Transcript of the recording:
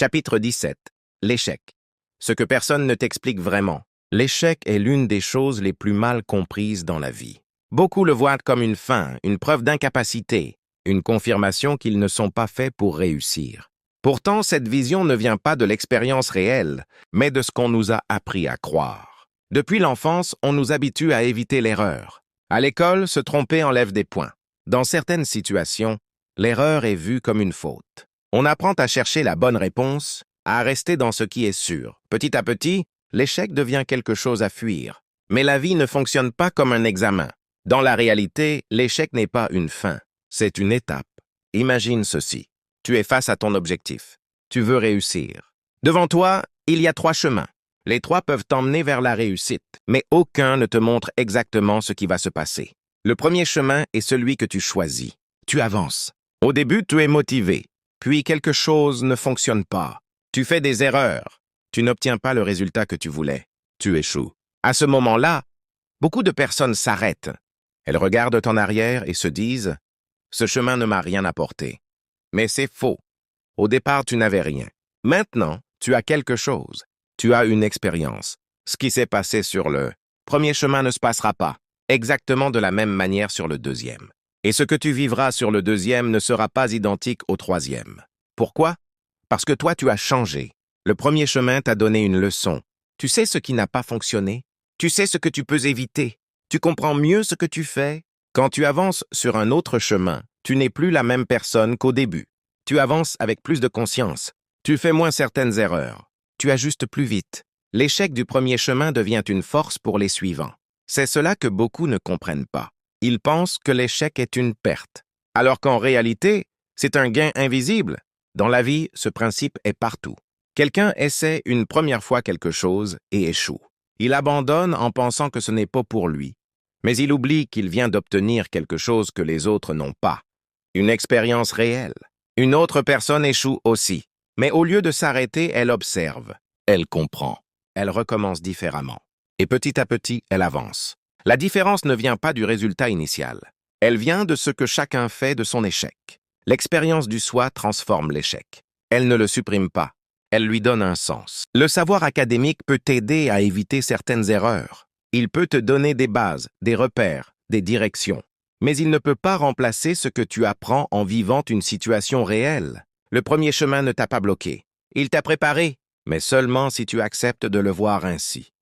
Chapitre 17. L'échec. Ce que personne ne t'explique vraiment. L'échec est l'une des choses les plus mal comprises dans la vie. Beaucoup le voient comme une fin, une preuve d'incapacité, une confirmation qu'ils ne sont pas faits pour réussir. Pourtant, cette vision ne vient pas de l'expérience réelle, mais de ce qu'on nous a appris à croire. Depuis l'enfance, on nous habitue à éviter l'erreur. À l'école, se tromper enlève des points. Dans certaines situations, l'erreur est vue comme une faute. On apprend à chercher la bonne réponse, à rester dans ce qui est sûr. Petit à petit, l'échec devient quelque chose à fuir. Mais la vie ne fonctionne pas comme un examen. Dans la réalité, l'échec n'est pas une fin, c'est une étape. Imagine ceci. Tu es face à ton objectif. Tu veux réussir. Devant toi, il y a 3 chemins. Les 3 peuvent t'emmener vers la réussite, mais aucun ne te montre exactement ce qui va se passer. Le premier chemin est celui que tu choisis. Tu avances. Au début, tu es motivé. Puis quelque chose ne fonctionne pas. Tu fais des erreurs. Tu n'obtiens pas le résultat que tu voulais. Tu échoues. À ce moment-là, beaucoup de personnes s'arrêtent. Elles regardent en arrière et se disent « Ce chemin ne m'a rien apporté ». Mais c'est faux. Au départ, tu n'avais rien. Maintenant, tu as quelque chose. Tu as une expérience. Ce qui s'est passé sur le premier chemin ne se passera pas exactement de la même manière sur le deuxième. Et ce que tu vivras sur le deuxième ne sera pas identique au troisième. Pourquoi? Parce que toi, tu as changé. Le premier chemin t'a donné une leçon. Tu sais ce qui n'a pas fonctionné. Tu sais ce que tu peux éviter. Tu comprends mieux ce que tu fais. Quand tu avances sur un autre chemin, tu n'es plus la même personne qu'au début. Tu avances avec plus de conscience. Tu fais moins certaines erreurs. Tu ajustes plus vite. L'échec du premier chemin devient une force pour les suivants. C'est cela que beaucoup ne comprennent pas. Ils pensent que l'échec est une perte, alors qu'en réalité, c'est un gain invisible. Dans la vie, ce principe est partout. Quelqu'un essaie une première fois quelque chose et échoue. Il abandonne en pensant que ce n'est pas pour lui, mais il oublie qu'il vient d'obtenir quelque chose que les autres n'ont pas, une expérience réelle. Une autre personne échoue aussi, mais au lieu de s'arrêter, elle observe, elle comprend, elle recommence différemment. Et petit à petit, elle avance. La différence ne vient pas du résultat initial. Elle vient de ce que chacun fait de son échec. L'expérience du soi transforme l'échec. Elle ne le supprime pas. Elle lui donne un sens. Le savoir académique peut t'aider à éviter certaines erreurs. Il peut te donner des bases, des repères, des directions. Mais il ne peut pas remplacer ce que tu apprends en vivant une situation réelle. Le premier chemin ne t'a pas bloqué. Il t'a préparé, mais seulement si tu acceptes de le voir ainsi.